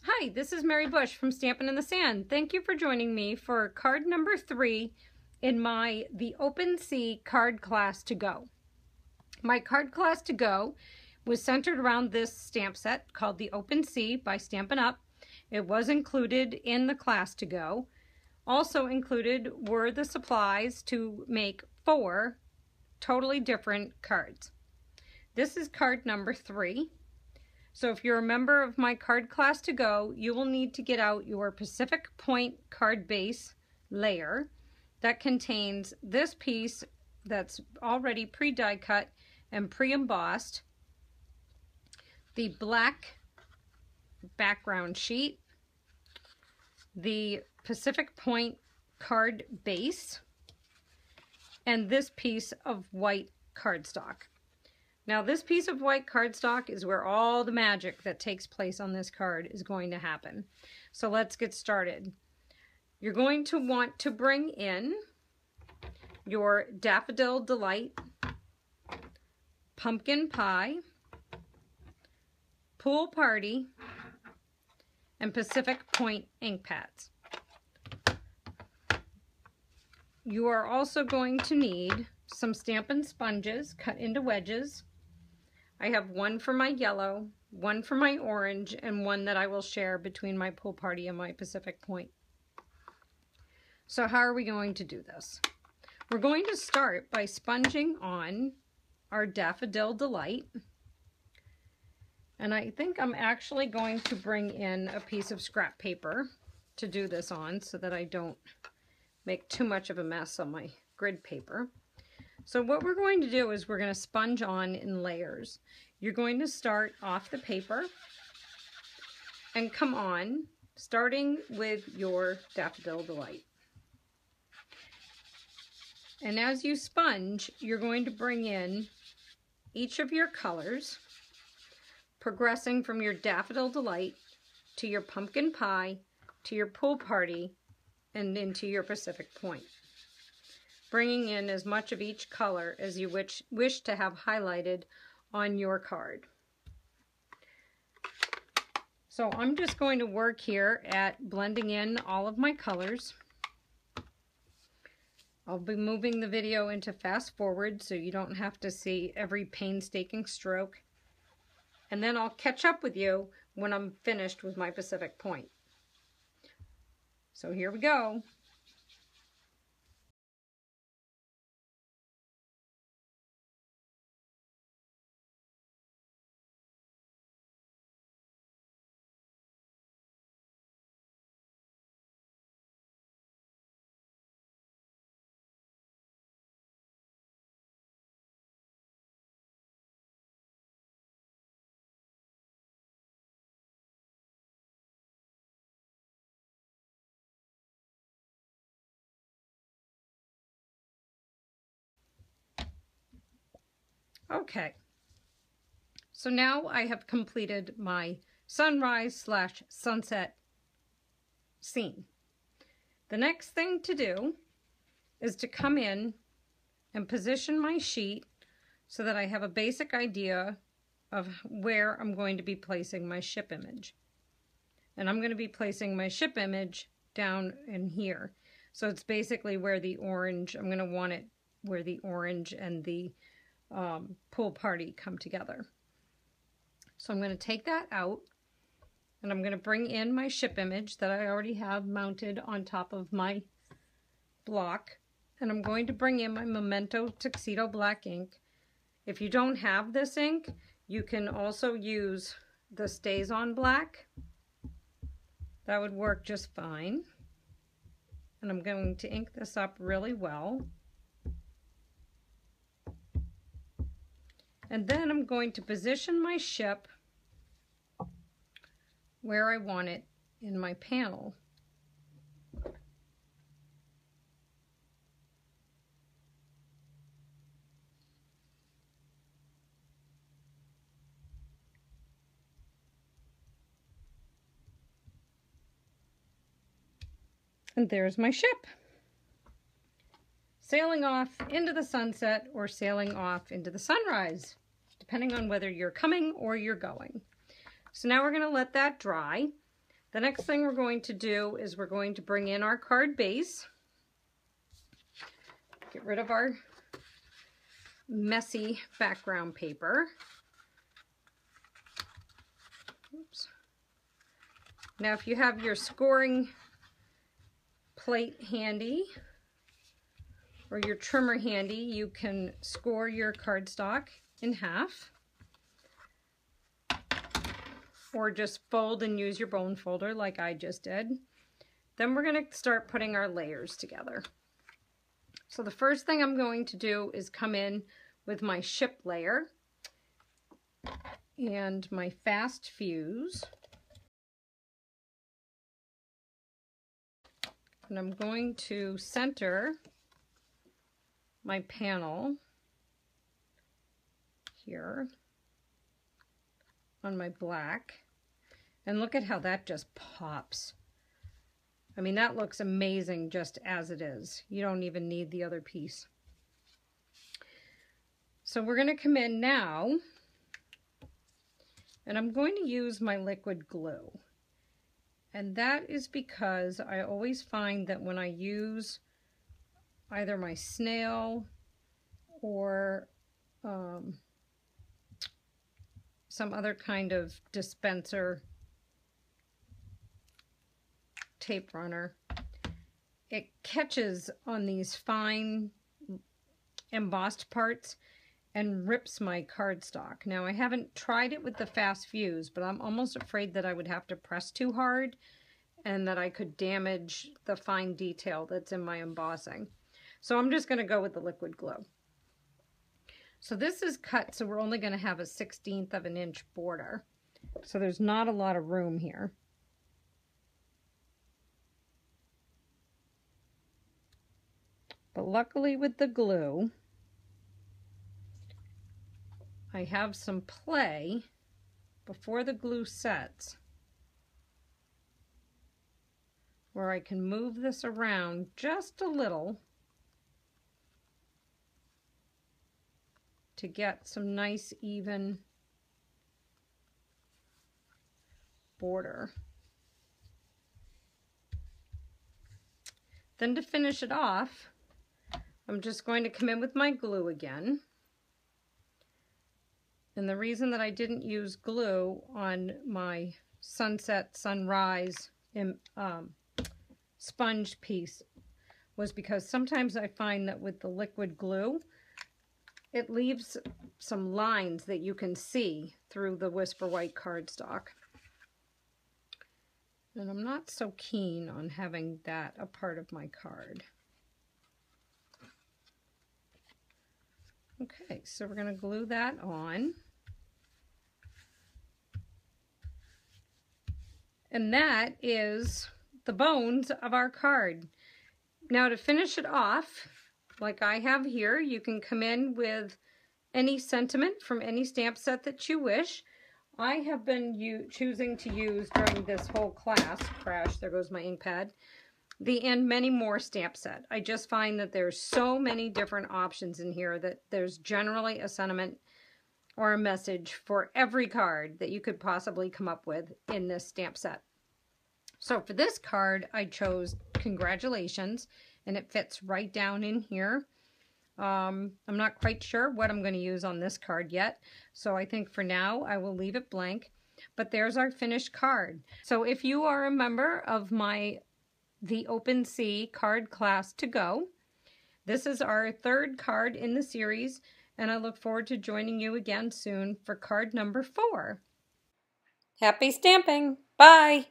Hi, this is Mary Bush from Stampin' in the Sand. Thank you for joining me for card number 3 in my The Open Sea card class to go. My card class to go was centered around this stamp set called The Open Sea by Stampin' Up. It was included in the class to go. Also included were the supplies to make 4 totally different cards. This is card number 3. So if you're a member of my card class to go, you will need to get out your Pacific Point card base layer that contains this piece that's already pre-die cut and pre-embossed, the black background sheet, the Pacific Point card base, and this piece of white cardstock. Now this piece of white cardstock is where all the magic that takes place on this card is going to happen. So let's get started. You're going to want to bring in your Daffodil Delight, Pumpkin Pie, Pool Party, and Pacific Point ink pads. You are also going to need some Stampin' sponges cut into wedges. I have one for my yellow, one for my orange, and one that I will share between my Pool Party and my Pacific Point. So how are we going to do this? We're going to start by sponging on our Daffodil Delight. And I think I'm actually going to bring in a piece of scrap paper to do this on so that I don't make too much of a mess on my grid paper. So what we're going to do is we're going to sponge on in layers. You're going to start off the paper and come on, starting with your Daffodil Delight. And as you sponge, you're going to bring in each of your colors, progressing from your Daffodil Delight to your Pumpkin Pie, to your Pool Party, and into your Pacific Point, bringing in as much of each color as you wish to have highlighted on your card. So I'm just going to work here at blending in all of my colors. I'll be moving the video into fast forward so you don't have to see every painstaking stroke. And then I'll catch up with you when I'm finished with my Pacific Point. So here we go. Okay, so now I have completed my sunrise/sunset scene. The next thing to do is to come in and position my sheet so that I have a basic idea of where I'm going to be placing my ship image. And I'm going to be placing my ship image down in here. So it's basically where the orange, I'm going to want it where the orange and the Pool Party come together. So I'm going to take that out and I'm going to bring in my ship image that I already have mounted on top of my block, and I'm going to bring in my Memento Tuxedo Black ink. If you don't have this ink, you can also use the StazOn Black. That would work just fine. And I'm going to ink this up really well. And then I'm going to position my ship where I want it in my panel. And there's my ship, sailing off into the sunset or sailing off into the sunrise, depending on whether you're coming or you're going. So now we're going to let that dry. The next thing we're going to do is we're going to bring in our card base. Get rid of our messy background paper. Oops. Now if you have your scoring plate handy or your trimmer handy, you can score your cardstock in half, or just fold and use your bone folder like I just did. Then we're going to start putting our layers together. So the first thing I'm going to do is come in with my ship layer and my fast fuse. And I'm going to center my panel here on my black. And look at how that just pops. I mean, that looks amazing just as it is. You don't even need the other piece. So we're going to come in now, and I'm going to use my liquid glue. And that is because I always find that when I use either my snail or some other kind of dispenser tape runner, it catches on these fine embossed parts and rips my cardstock. Now I haven't tried it with the fast fuse, but I'm almost afraid that I would have to press too hard and that I could damage the fine detail that's in my embossing. So I'm just going to go with the liquid glue. So this is cut, so we're only going to have a 1/16 of an inch border. So there's not a lot of room here. But luckily with the glue, I have some play before the glue sets where I can move this around just a little to get some nice even border. Then to finish it off, I'm just going to come in with my glue again. And the reason that I didn't use glue on my sunset, sunrise sponge piece was because sometimes I find that with the liquid glue, it leaves some lines that you can see through the Whisper White cardstock. And I'm not so keen on having that a part of my card. Okay, so we're going to glue that on. And that is the bones of our card. Now to finish it off, like I have here, you can come in with any sentiment from any stamp set that you wish. I have been choosing to use during this whole class, crash, there goes my ink pad, the And Many More stamp set. I just find that there's so many different options in here that there's generally a sentiment or a message for every card that you could possibly come up with in this stamp set. So for this card, I chose Congratulations, and it fits right down in here. I'm not quite sure what I'm going to use on this card yet, so I think for now I will leave it blank. But there's our finished card. So if you are a member of the OpenSea card class to go, this is our third card in the series, and I look forward to joining you again soon for card number 4. Happy stamping! Bye!